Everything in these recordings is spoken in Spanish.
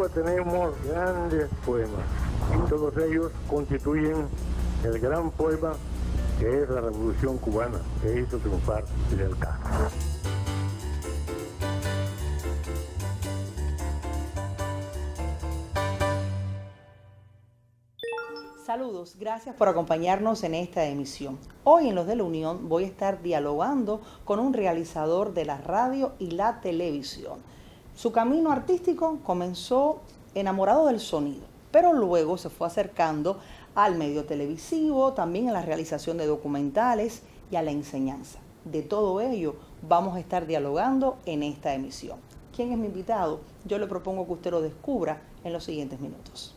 Cuba tenemos grandes poemas y todos ellos constituyen el gran poema que es la Revolución Cubana, que hizo triunfar Fidel Castro. Saludos, gracias por acompañarnos en esta emisión. Hoy en Los de la Unión voy a estar dialogando con un realizador de la radio y la televisión. Su camino artístico comenzó enamorado del sonido, pero luego se fue acercando al medio televisivo, también a la realización de documentales y a la enseñanza. De todo ello vamos a estar dialogando en esta emisión. ¿Quién es mi invitado? Yo le propongo que usted lo descubra en los siguientes minutos.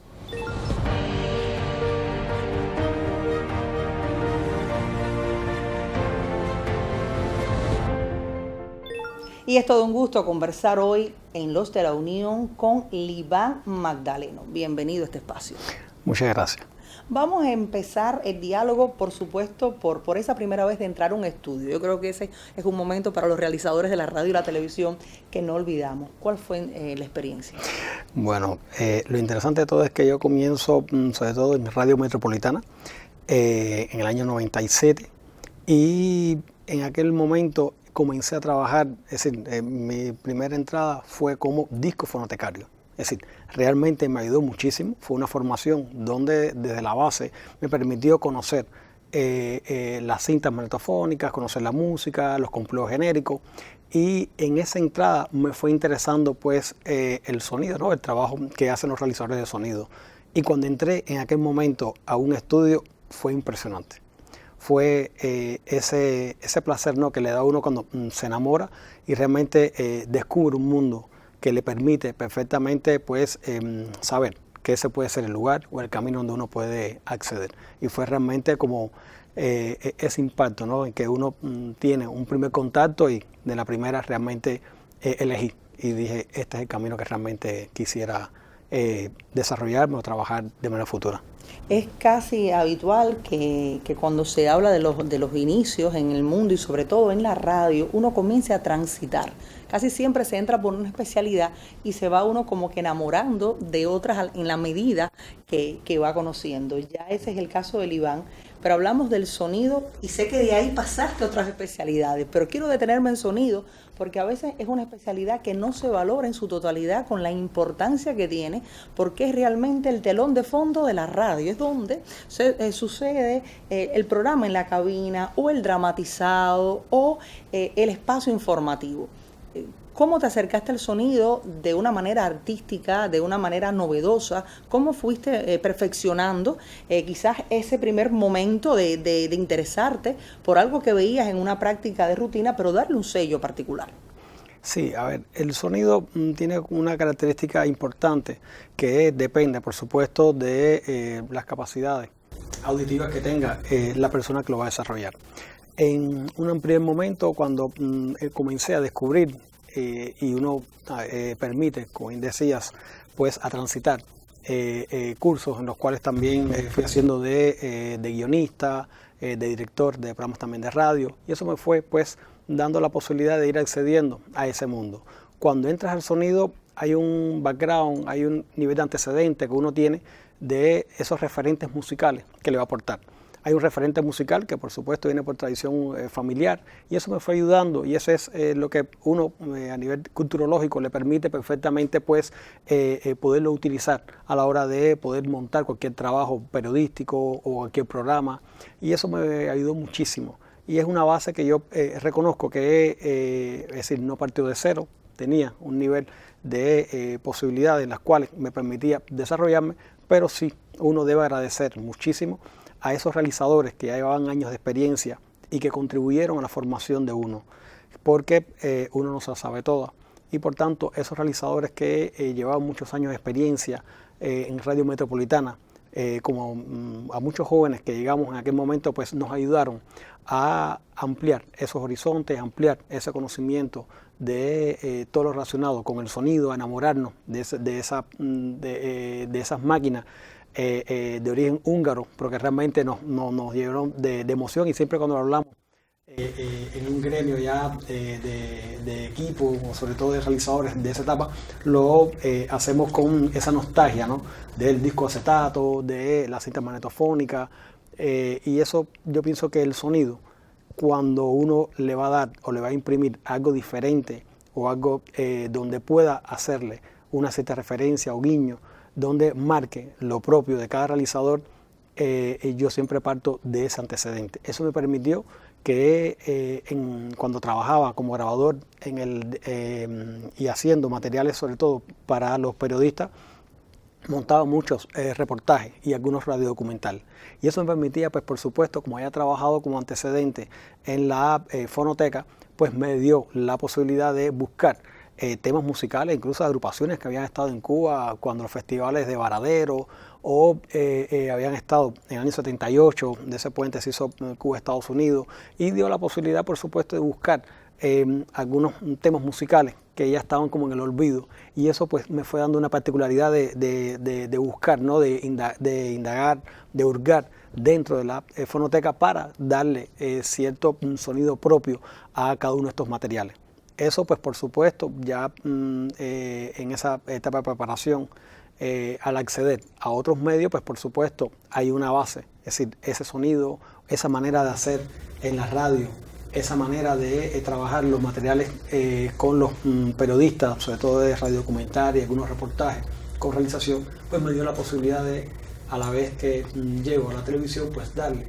Y es todo un gusto conversar hoy en Los de la Unión con Liván Magdaleno. Bienvenido a este espacio. Muchas gracias. Vamos a empezar el diálogo, por supuesto, por esa primera vez de entrar a un estudio. Yo creo que ese es un momento para los realizadores de la radio y la televisión que no olvidamos. ¿Cuál fue la experiencia? Bueno, lo interesante de todo es que yo comienzo, sobre todo en Radio Metropolitana, en el año 97, y en aquel momento comencé a trabajar, es decir, mi primera entrada fue como disco fonotecario. Es decir, realmente me ayudó muchísimo. Fue una formación donde desde la base me permitió conocer las cintas magnetofónicas, conocer la música, los complejos genéricos. Y en esa entrada me fue interesando pues el sonido, ¿no? El trabajo que hacen los realizadores de sonido. Y cuando entré en aquel momento a un estudio fue impresionante. Fue ese placer, ¿no?, que le da a uno cuando se enamora y realmente descubre un mundo que le permite perfectamente pues, saber que ese puede ser el lugar o el camino donde uno puede acceder. Y fue realmente como ese impacto, ¿no?, en que uno tiene un primer contacto y de la primera realmente elegí y dije, este es el camino que realmente quisiera desarrollarme o trabajar de manera futura. Es casi habitual que cuando se habla de los inicios en el mundo y sobre todo en la radio, uno comience a transitar. Casi siempre se entra por una especialidad y se va uno como que enamorando de otras en la medida que va conociendo. Ya ese es el caso del Iván, pero hablamos del sonido y sé que de ahí pasaste a otras especialidades, pero quiero detenerme en sonido porque a veces es una especialidad que no se valora en su totalidad con la importancia que tiene, porque es realmente el telón de fondo de la radio, es donde sucede el programa en la cabina o el dramatizado o el espacio informativo. ¿Cómo te acercaste al sonido de una manera artística, de una manera novedosa? ¿Cómo fuiste perfeccionando quizás ese primer momento de interesarte por algo que veías en una práctica de rutina, pero darle un sello particular? Sí, a ver, el sonido tiene una característica importante que depende, por supuesto, de las capacidades auditivas que tenga la persona que lo va a desarrollar. En un primer momento, cuando comencé a descubrir y uno permite, como bien decías, pues a transitar cursos en los cuales también fui haciendo de guionista, de director de programas también de radio, y eso me fue pues dando la posibilidad de ir accediendo a ese mundo. Cuando entras al sonido hay un background, hay un nivel de antecedente que uno tiene de esos referentes musicales que le va a aportar. Hay un referente musical que por supuesto viene por tradición familiar y eso me fue ayudando y eso es lo que uno a nivel culturológico le permite perfectamente pues poderlo utilizar a la hora de poder montar cualquier trabajo periodístico o cualquier programa y eso me ayudó muchísimo y es una base que yo reconozco que es decir, no partió de cero, tenía un nivel de posibilidades en las cuales me permitía desarrollarme, pero sí, uno debe agradecer muchísimo a esos realizadores que ya llevaban años de experiencia y que contribuyeron a la formación de uno, porque uno no se la sabe toda. Y por tanto, esos realizadores que llevaban muchos años de experiencia en Radio Metropolitana, como a muchos jóvenes que llegamos en aquel momento, pues nos ayudaron a ampliar esos horizontes, ampliar ese conocimiento de todo lo relacionado con el sonido, a enamorarnos de esas máquinas de origen húngaro, porque realmente nos llenaron de emoción y siempre cuando lo hablamos en un gremio ya de equipo, o sobre todo de realizadores de esa etapa, lo hacemos con esa nostalgia, ¿no? Del disco acetato, de la cinta magnetofónica, y eso yo pienso que el sonido, cuando uno le va a dar o le va a imprimir algo diferente o algo donde pueda hacerle una cierta referencia o guiño, donde marque lo propio de cada realizador, yo siempre parto de ese antecedente. Eso me permitió que cuando trabajaba como grabador y haciendo materiales sobre todo para los periodistas, montaba muchos reportajes y algunos radiodocumentales. Y eso me permitía, pues por supuesto, como había trabajado como antecedente en la fonoteca, pues me dio la posibilidad de buscar temas musicales, incluso agrupaciones que habían estado en Cuba cuando los festivales de Varadero, o habían estado en el año 78, de ese puente se hizo Cuba-Estados Unidos, y dio la posibilidad, por supuesto, de buscar algunos temas musicales que ya estaban como en el olvido, y eso pues me fue dando una particularidad de buscar, ¿no? de indagar, de hurgar dentro de la fonoteca para darle cierto sonido propio a cada uno de estos materiales. Eso pues por supuesto ya en esa etapa de preparación, al acceder a otros medios, pues por supuesto hay una base, es decir, ese sonido, esa manera de hacer en la radio, esa manera de trabajar los materiales con los periodistas, sobre todo de radiodocumental y algunos reportajes con realización, pues me dio la posibilidad de, a la vez que llego a la televisión, pues darle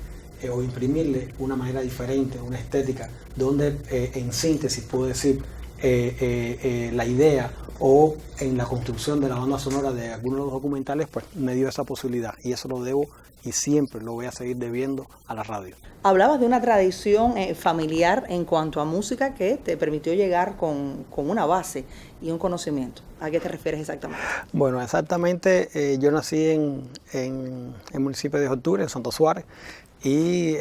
o imprimirle una manera diferente, una estética, donde en síntesis puedo decir la idea o en la construcción de la banda sonora de algunos de los documentales, pues me dio esa posibilidad, y eso lo debo y siempre lo voy a seguir debiendo a la radio. Hablabas de una tradición familiar en cuanto a música que te permitió llegar con una base y un conocimiento. ¿A qué te refieres exactamente? Bueno, exactamente, yo nací en el municipio de Octubre, en Santo Suárez, y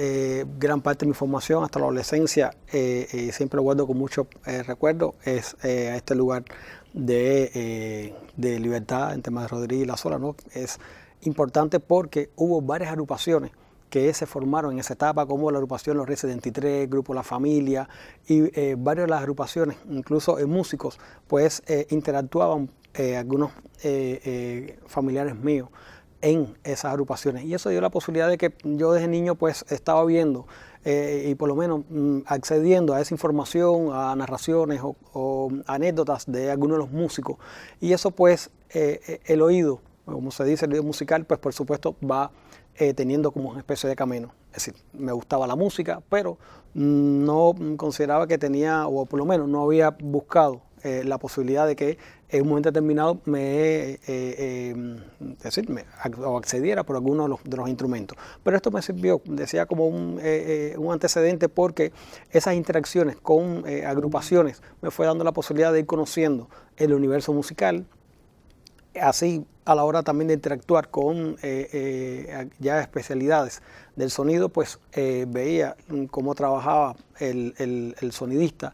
gran parte de mi formación hasta la adolescencia, siempre lo guardo con mucho recuerdo, es a este lugar de libertad entre Madre Rodríguez y La Sola, ¿no? Es importante porque hubo varias agrupaciones que se formaron en esa etapa, como la agrupación Los Reyes 73, Grupo La Familia, y varias de las agrupaciones, incluso músicos, pues interactuaban algunos familiares míos en esas agrupaciones, y eso dio la posibilidad de que yo desde niño pues estaba viendo y por lo menos accediendo a esa información, a narraciones o anécdotas de algunos de los músicos, y eso pues el oído, como se dice, el oído musical, pues por supuesto va teniendo como una especie de camino. Es decir, me gustaba la música, pero no consideraba que tenía, o por lo menos no había buscado la posibilidad de que en un momento determinado me accediera por alguno de los instrumentos. Pero esto me sirvió, decía, como un antecedente, porque esas interacciones con agrupaciones me fue dando la posibilidad de ir conociendo el universo musical. Así, a la hora también de interactuar con ya especialidades del sonido, pues veía cómo trabajaba el sonidista.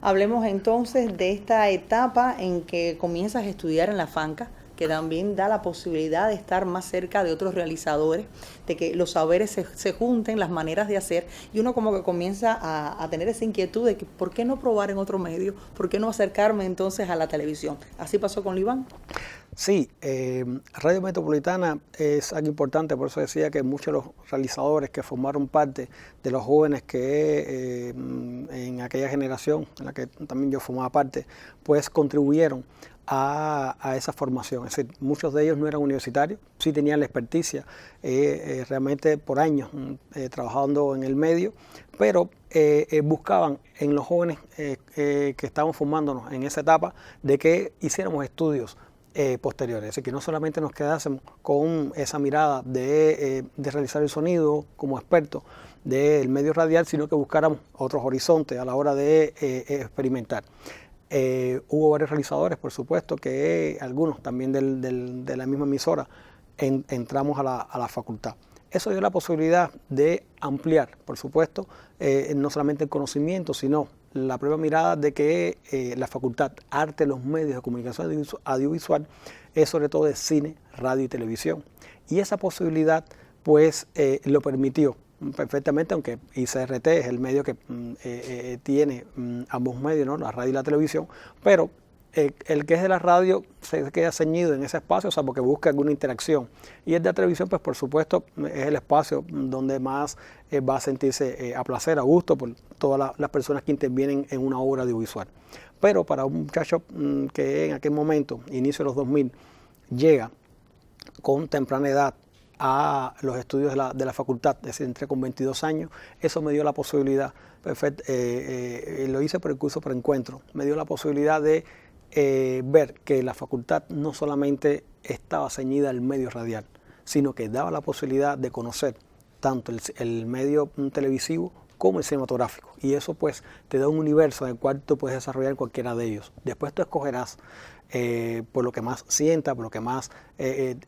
Hablemos entonces de esta etapa en que comienzas a estudiar en la Fanca, que también da la posibilidad de estar más cerca de otros realizadores, de que los saberes se junten, las maneras de hacer, y uno como que comienza a tener esa inquietud de que ¿por qué no probar en otro medio? ¿Por qué no acercarme entonces a la televisión? ¿Así pasó con Liván? Sí, Radio Metropolitana es algo importante, por eso decía que muchos de los realizadores que formaron parte de los jóvenes que en aquella generación, en la que también yo formaba parte, pues contribuyeron a esa formación. Es decir, muchos de ellos no eran universitarios, sí tenían la experticia realmente por años trabajando en el medio, pero buscaban en los jóvenes que estaban formándonos en esa etapa de que hiciéramos estudios posteriores, es decir, que no solamente nos quedásemos con esa mirada de realizar el sonido como expertos del medio radial, sino que buscáramos otros horizontes a la hora de experimentar. Hubo varios realizadores, por supuesto, que algunos también de la misma emisora entramos a la facultad. Eso dio la posibilidad de ampliar, por supuesto, no solamente el conocimiento, sino la propia mirada de que la facultad Arte de los Medios de Comunicación Audiovisual es sobre todo de cine, radio y televisión. Y esa posibilidad pues lo permitió perfectamente, aunque ICRT es el medio que tiene ambos medios, ¿no? La radio y la televisión, pero el que es de la radio se queda ceñido en ese espacio, o sea, porque busca alguna interacción. Y el de la televisión, pues por supuesto, es el espacio donde más va a sentirse a placer, a gusto, por todas las personas que intervienen en una obra audiovisual. Pero para un muchacho que en aquel momento, inicio de los 2000, llega con temprana edad a los estudios de la facultad, es decir, entré con 22 años, eso me dio la posibilidad, lo hice por el curso por encuentro, me dio la posibilidad de ver que la facultad no solamente estaba ceñida al medio radial, sino que daba la posibilidad de conocer tanto el medio televisivo como el cinematográfico. Y eso pues te da un universo en el cual tú puedes desarrollar cualquiera de ellos. Después tú escogerás por lo que más sienta, por lo que más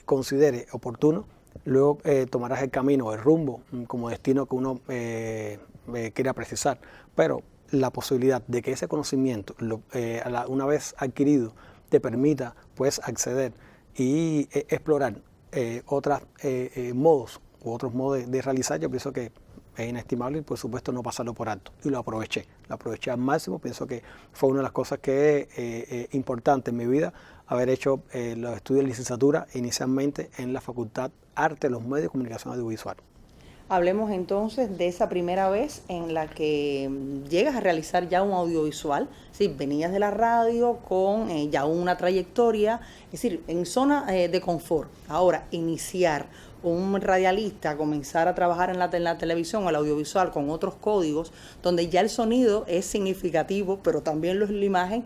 considere oportuno. Luego tomarás el camino, el rumbo, como destino que uno quiera precisar. Pero la posibilidad de que ese conocimiento, una vez adquirido, te permita pues acceder y explorar otros modos u otros modos de realizar, yo pienso que es inestimable y por supuesto no pasarlo por alto. Y lo aproveché al máximo. Pienso que fue una de las cosas que es importante en mi vida, haber hecho los estudios de licenciatura inicialmente en la Facultad Arte de los Medios de Comunicación Audiovisual. Hablemos entonces de esa primera vez en la que llegas a realizar ya un audiovisual. Sí, venías de la radio con ya una trayectoria, es decir, en zona de confort. Ahora, iniciar un radialista, comenzar a trabajar en la televisión o el audiovisual con otros códigos, donde ya el sonido es significativo, pero también la imagen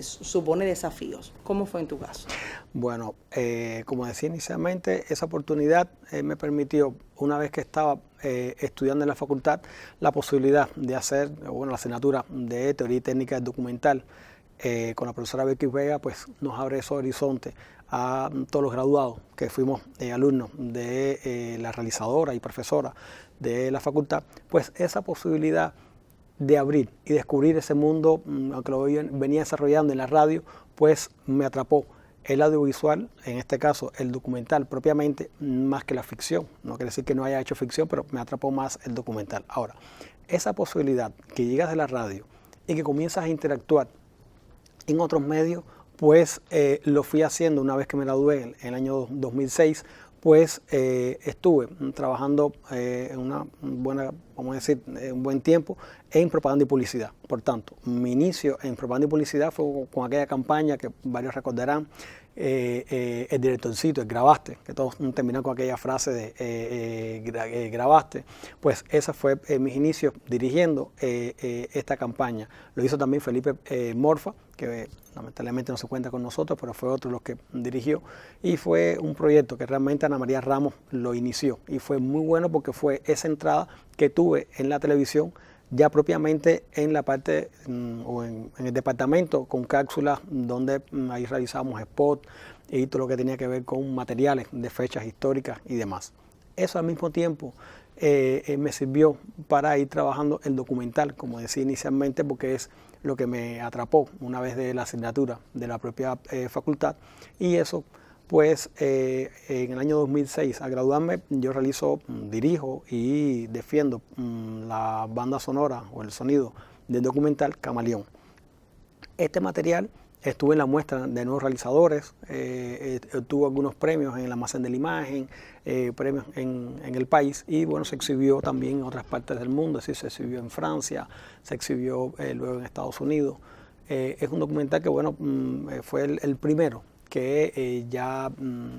supone desafíos. ¿Cómo fue en tu caso? Bueno, como decía inicialmente, esa oportunidad me permitió, una vez que estaba estudiando en la facultad, la posibilidad de hacer la asignatura de Teoría y Técnica del Documental con la profesora Becky Vega, pues nos abre ese horizonte a todos los graduados que fuimos alumnos de la realizadora y profesora de la facultad, pues esa posibilidad de abrir y descubrir ese mundo, aunque lo venía desarrollando en la radio, pues me atrapó. El audiovisual, en este caso el documental propiamente, más que la ficción. No quiere decir que no haya hecho ficción, pero me atrapó más el documental. Ahora, esa posibilidad que llegas de la radio y que comienzas a interactuar en otros medios, pues lo fui haciendo una vez que me gradué en el año 2006, pues estuve trabajando en una buena, vamos a decir, un buen tiempo en propaganda y publicidad. Por tanto, mi inicio en propaganda y publicidad fue con aquella campaña que varios recordarán, el directorcito, el grabaste, que todos terminan con aquella frase de grabaste. Pues ese fue mis inicios dirigiendo esta campaña. Lo hizo también Felipe Morfa, que lamentablemente no se cuenta con nosotros, pero fue otro de los que dirigió, y fue un proyecto que realmente Ana María Ramos lo inició, y fue muy bueno porque fue esa entrada que tuve en la televisión, ya propiamente en la parte o en el departamento con cápsulas donde ahí realizábamos spots y todo lo que tenía que ver con materiales de fechas históricas y demás. Eso al mismo tiempo me sirvió para ir trabajando el documental, como decía inicialmente, porque es lo que me atrapó una vez de la asignatura de la propia facultad, y eso pues en el año 2006 al graduarme yo dirijo y defiendo la banda sonora o el sonido del documental Camaleón. Este material estuve en la muestra de nuevos realizadores, obtuvo algunos premios en el Almacén de la Imagen, premios en el país, y bueno, se exhibió también en otras partes del mundo, es decir, se exhibió en Francia, se exhibió luego en Estados Unidos. Es un documental que bueno, fue el primero que ya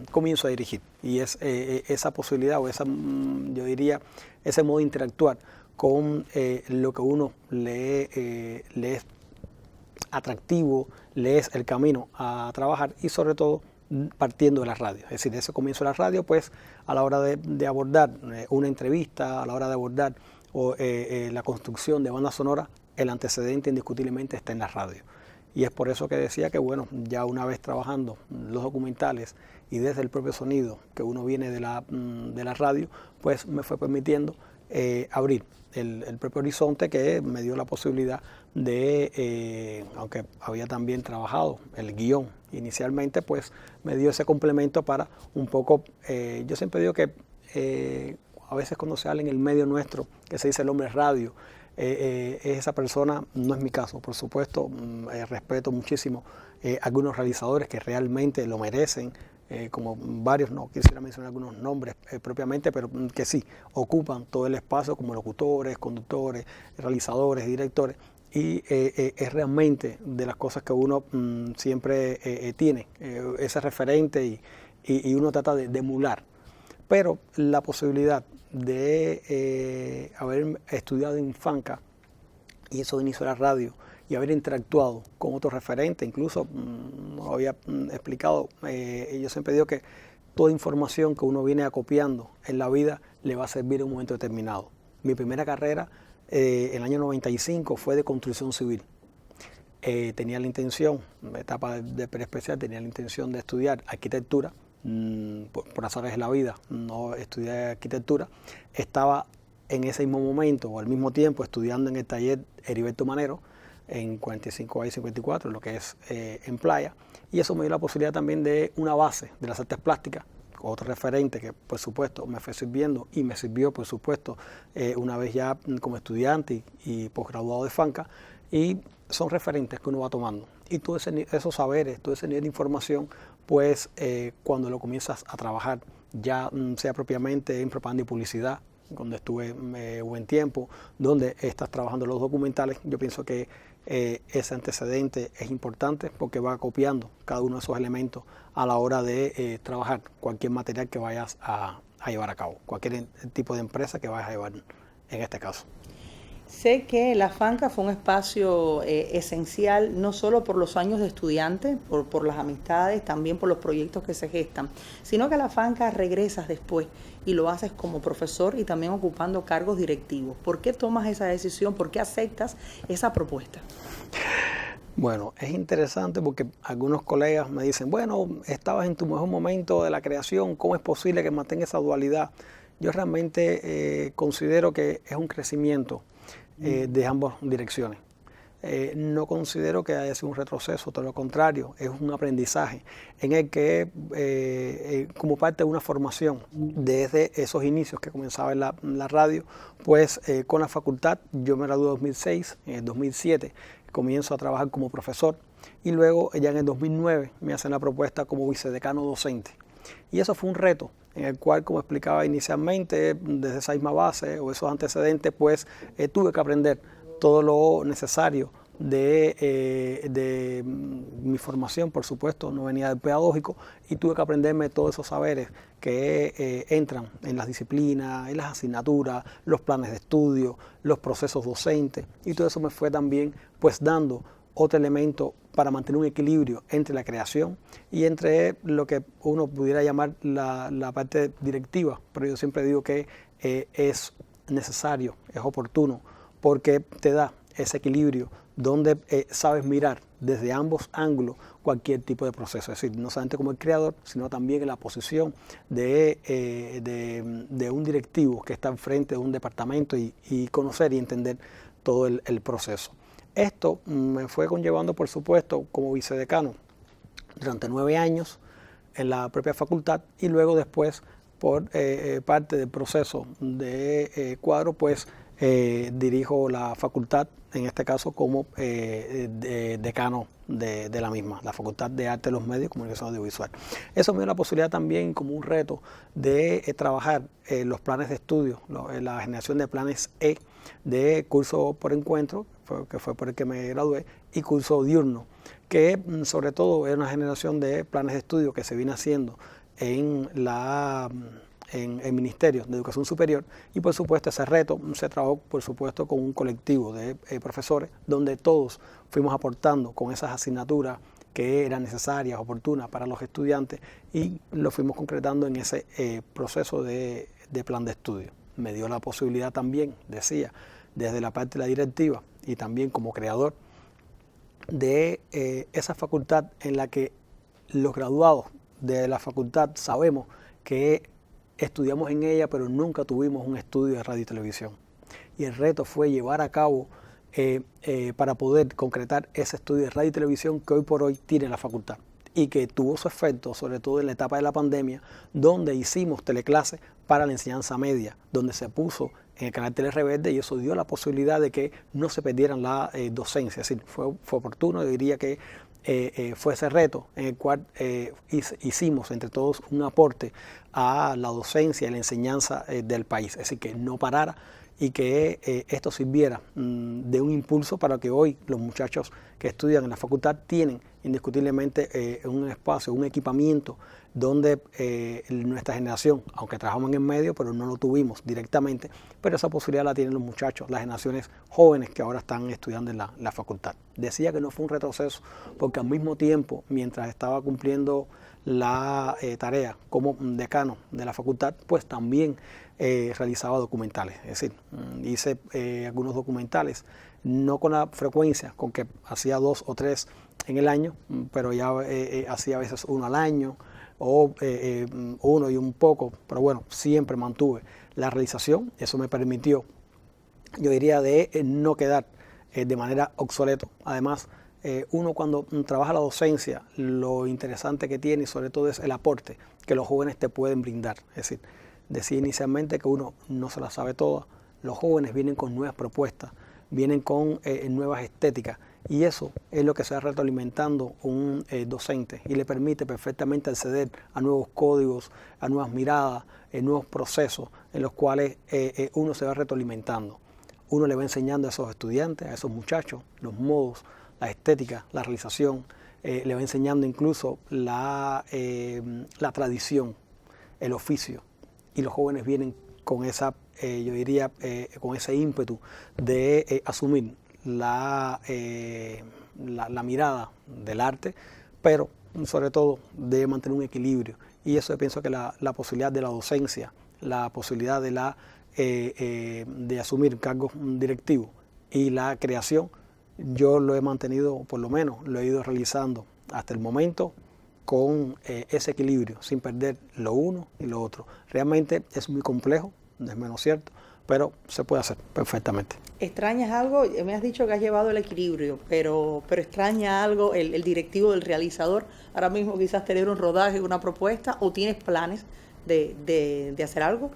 comienzo a dirigir, y es esa posibilidad o yo diría ese modo de interactuar con lo que uno le es atractivo, le es el camino a trabajar, y sobre todo partiendo de la radio. Es decir, ese comienzo de la radio, pues a la hora de abordar una entrevista, a la hora de abordar la construcción de banda sonora, el antecedente indiscutiblemente está en la radio. Y es por eso que decía que bueno, ya una vez trabajando los documentales y desde el propio sonido que uno viene de la radio, pues me fue permitiendo abrir el propio horizonte, que me dio la posibilidad de, aunque había también trabajado el guión inicialmente, pues me dio ese complemento para un poco, yo siempre digo que a veces cuando se habla en el medio nuestro, que se dice el hombre radio, esa persona, no es mi caso, por supuesto, respeto muchísimo a algunos realizadores que realmente lo merecen, como varios, no quisiera mencionar algunos nombres propiamente, pero que sí, ocupan todo el espacio como locutores, conductores, realizadores, directores, y es realmente de las cosas que uno siempre tiene, ese referente y uno trata de emular. Pero la posibilidad de haber estudiado en Fanca y eso inició la radio y haber interactuado con otros referentes, incluso lo había explicado, yo siempre digo que toda información que uno viene acopiando en la vida le va a servir en un momento determinado. Mi primera carrera en el año 95 fue de construcción civil. Tenía la intención, etapa de preespecial, tenía la intención de estudiar arquitectura. Por azares de la vida no estudié arquitectura. Estaba en ese mismo momento o al mismo tiempo estudiando en el taller Heriberto Manero en 45 y 54, lo que es en Playa, y eso me dio la posibilidad también de una base de las artes plásticas, otro referente que por supuesto me fue sirviendo y me sirvió por supuesto una vez ya como estudiante y posgraduado de Fanca, y son referentes que uno va tomando y todos esos saberes, todo ese nivel de información, pues cuando lo comienzas a trabajar, ya sea propiamente en propaganda y publicidad, donde estuve buen tiempo, donde estás trabajando los documentales, yo pienso que ese antecedente es importante porque va copiando cada uno de esos elementos a la hora de trabajar cualquier material que vayas a llevar a cabo, cualquier tipo de empresa que vayas a llevar en este caso. Sé que la Fanca fue un espacio esencial, no solo por los años de estudiante, por las amistades, también por los proyectos que se gestan, sino que a la Fanca regresas después y lo haces como profesor y también ocupando cargos directivos. ¿Por qué tomas esa decisión? ¿Por qué aceptas esa propuesta? Bueno, es interesante porque algunos colegas me dicen, bueno, estabas en tu mejor momento de la creación, ¿cómo es posible que mantenga esa dualidad? Yo realmente considero que es un crecimiento de ambas direcciones. No considero que haya sido un retroceso, todo lo contrario, es un aprendizaje en el que como parte de una formación desde esos inicios que comenzaba en la radio, pues con la facultad, yo me gradué en 2006, en 2007 comienzo a trabajar como profesor y luego ya en el 2009 me hacen la propuesta como vicedecano docente. Y eso fue un reto en el cual, como explicaba inicialmente, desde esa misma base o esos antecedentes, pues tuve que aprender todo lo necesario de mi formación, por supuesto, no venía del pedagógico, y tuve que aprenderme todos esos saberes que entran en las disciplinas, en las asignaturas, los planes de estudio, los procesos docentes, y todo eso me fue también pues dando otro elemento para mantener un equilibrio entre la creación y entre lo que uno pudiera llamar la parte directiva, pero yo siempre digo que es necesario, es oportuno, porque te da ese equilibrio donde sabes mirar desde ambos ángulos cualquier tipo de proceso, es decir, no solamente como el creador, sino también en la posición de un directivo que está enfrente de un departamento y conocer y entender todo el proceso. Esto me fue conllevando, por supuesto, como vicedecano durante 9 años en la propia facultad y luego después por parte del proceso de cuadro, pues dirijo la facultad, en este caso como decano de la misma, la Facultad de Arte de los Medios y Comunicación Audiovisual. Eso me dio la posibilidad también como un reto de trabajar los planes de estudio, la generación de planes de curso por encuentro, que fue por el que me gradué, y curso diurno, que sobre todo es una generación de planes de estudio que se viene haciendo en el Ministerio de Educación Superior, y por supuesto ese reto se trabajó por supuesto con un colectivo de profesores donde todos fuimos aportando con esas asignaturas que eran necesarias, oportunas para los estudiantes, y lo fuimos concretando en ese proceso de plan de estudio. Me dio la posibilidad también, decía, desde la parte de la directiva y también como creador de esa facultad en la que los graduados de la facultad sabemos que estudiamos en ella, pero nunca tuvimos un estudio de radio y televisión. Y el reto fue llevar a cabo para poder concretar ese estudio de radio y televisión que hoy por hoy tiene la facultad y que tuvo su efecto, sobre todo en la etapa de la pandemia, donde hicimos teleclases para la enseñanza media, donde se puso en el carácter rebelde y eso dio la posibilidad de que no se perdieran la docencia. Es decir, fue oportuno, yo diría que fue ese reto en el cual hicimos entre todos un aporte a la docencia y la enseñanza del país. Es decir, que no parara y que esto sirviera de un impulso para que hoy los muchachos que estudian en la facultad tienen indiscutiblemente un espacio, un equipamiento donde nuestra generación, aunque trabajamos en el medio, pero no lo tuvimos directamente, pero esa posibilidad la tienen los muchachos, las generaciones jóvenes que ahora están estudiando en la facultad. Decía que no fue un retroceso, porque al mismo tiempo, mientras estaba cumpliendo la tarea como decano de la facultad, pues también realizaba documentales. Es decir, hice algunos documentales, no con la frecuencia con que hacía 2 o 3 en el año, pero ya hacía a veces 1 al año, o 1 y un poco, pero bueno, siempre mantuve la realización. Eso me permitió, yo diría, de no quedar de manera obsoleto. Además, uno cuando trabaja la docencia, lo interesante que tiene y sobre todo es el aporte que los jóvenes te pueden brindar. Es decir, decía inicialmente que uno no se la sabe toda. Los jóvenes vienen con nuevas propuestas, vienen con nuevas estéticas, y eso es lo que se va retroalimentando un docente y le permite perfectamente acceder a nuevos códigos, a nuevas miradas, nuevos procesos en los cuales uno se va retroalimentando. Uno le va enseñando a esos estudiantes, a esos muchachos, los modos, la estética, la realización, le va enseñando incluso la tradición, el oficio, y los jóvenes vienen con esa, yo diría, con ese ímpetu de asumir la mirada del arte, pero sobre todo de mantener un equilibrio. Y eso yo pienso que la posibilidad de la docencia, la posibilidad de asumir cargos directivos y la creación, yo lo he mantenido, por lo menos lo he ido realizando hasta el momento con ese equilibrio, sin perder lo uno y lo otro. Realmente es muy complejo, no es menos cierto, pero se puede hacer perfectamente. ¿Extrañas algo? Me has dicho que has llevado el equilibrio, pero ¿extraña algo el directivo del realizador? Ahora mismo quizás tener un rodaje, una propuesta, ¿o tienes planes de hacer algo?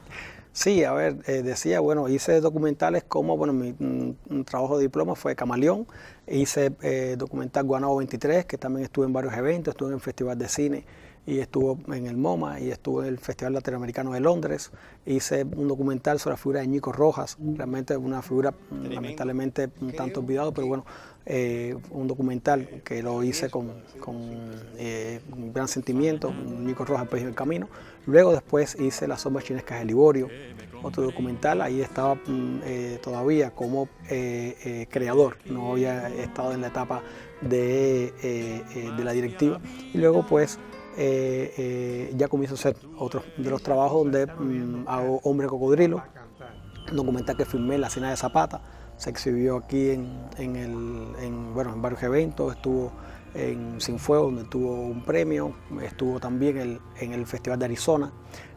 Sí, a ver, decía, bueno, hice documentales como, bueno, mi trabajo de diploma fue Camaleón, hice documental Guanabo 23, que también estuve en varios eventos, estuve en el Festival de Cine y estuvo en el MoMA y estuve en el Festival Latinoamericano de Londres. Hice un documental sobre la figura de Ñico Rojas, realmente una figura lamentablemente un tanto olvidado, pero bueno, un documental que lo hice con un gran sentimiento, Ñico Rojas, El Pez en el Camino. Luego después hice Las sombras chinescas de Liborio, otro documental, ahí estaba todavía como creador, no había estado en la etapa de la directiva, y luego pues ya comienzo a hacer otros de los trabajos donde hago Hombre Cocodrilo, un documental que filmé en la Hacienda de Zapata, se exhibió aquí en varios eventos, estuvo en Sin Fuego, donde tuvo un premio, estuvo también en el Festival de Arizona,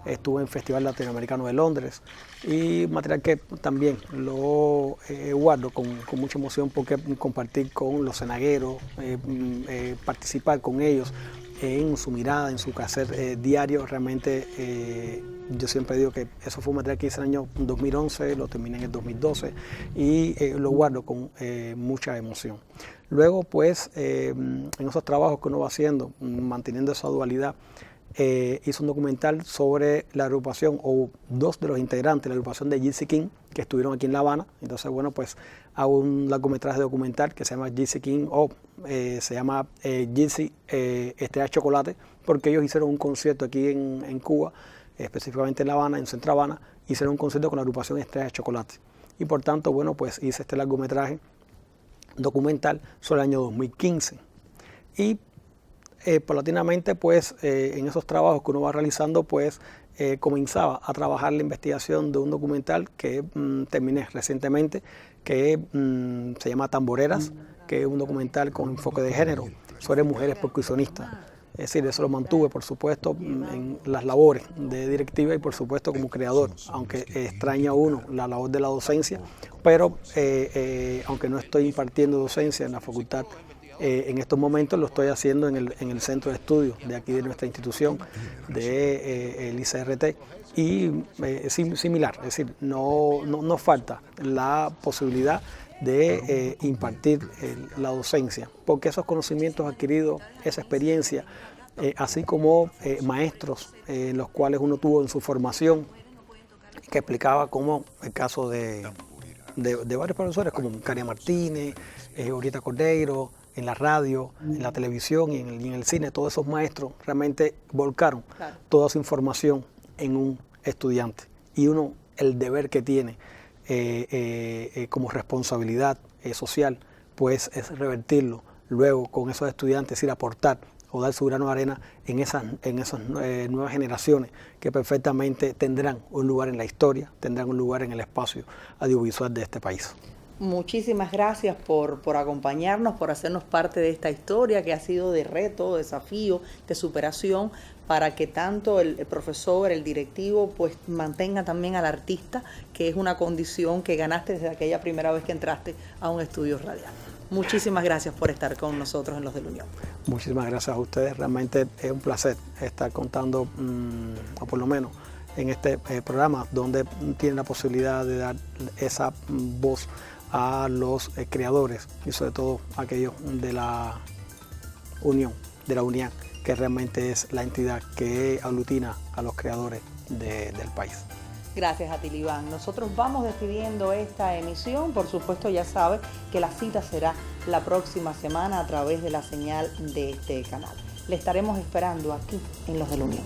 estuvo en el Festival Latinoamericano de Londres, y material que también lo guardo con mucha emoción, porque compartir con los cenagueros, participar con ellos en su mirada, en su quehacer diario, realmente yo siempre digo que eso fue un material que hice en el año 2011, lo terminé en el 2012 y lo guardo con mucha emoción. Luego, pues, en esos trabajos que uno va haciendo, manteniendo esa dualidad, hice un documental sobre la agrupación, o 2 de los integrantes de la agrupación de Gypsy King, que estuvieron aquí en La Habana. Entonces, bueno, pues hago un largometraje documental que se llama Gypsy King, se llama Gypsy Estrella de Chocolate, porque ellos hicieron un concierto aquí en Cuba, específicamente en La Habana, en Centro Habana, hicieron un concierto con la agrupación Estrella de Chocolate. Y por tanto, bueno, pues hice este largometraje documental sobre el año 2015. Y paulatinamente, pues, en esos trabajos que uno va realizando, pues, comenzaba a trabajar la investigación de un documental que terminé recientemente, que se llama Tamboreras, que es un documental con enfoque de género sobre mujeres percusionistas. Es decir, eso lo mantuve, por supuesto, en las labores de directiva y, por supuesto, como creador, aunque extraña uno la labor de la docencia, pero aunque no estoy impartiendo docencia en la facultad En estos momentos lo estoy haciendo en el centro de estudios de aquí de nuestra institución, el ICRT, y similar, es decir, no falta la posibilidad de impartir la docencia, porque esos conocimientos adquiridos, esa experiencia, así como maestros los cuales uno tuvo en su formación, que explicaba como el caso de varios profesores como Caria Martínez, Orieta Cordeiro, en la radio, en la televisión y en el cine, todos esos maestros realmente volcaron toda su información en un estudiante. Y uno, el deber que tiene como responsabilidad social, pues es revertirlo luego con esos estudiantes, es decir, aportar o dar su grano de arena en esas nuevas generaciones que perfectamente tendrán un lugar en la historia, tendrán un lugar en el espacio audiovisual de este país. Muchísimas gracias por acompañarnos, por hacernos parte de esta historia que ha sido de reto, desafío, de superación, para que tanto el profesor, el directivo, pues mantenga también al artista, que es una condición que ganaste desde aquella primera vez que entraste a un estudio radial. Muchísimas gracias por estar con nosotros en Los de la Unión. Muchísimas gracias a ustedes, realmente es un placer estar contando, o por lo menos en este programa, donde tienen la posibilidad de dar esa voz a los creadores y sobre todo a aquellos de la Unión, de la UNIAN, que realmente es la entidad que aglutina a los creadores del país. Gracias a Tilibán. Nosotros vamos despidiendo esta emisión. Por supuesto, ya sabe que la cita será la próxima semana a través de la señal de este canal. Le estaremos esperando aquí en Los de la Unión.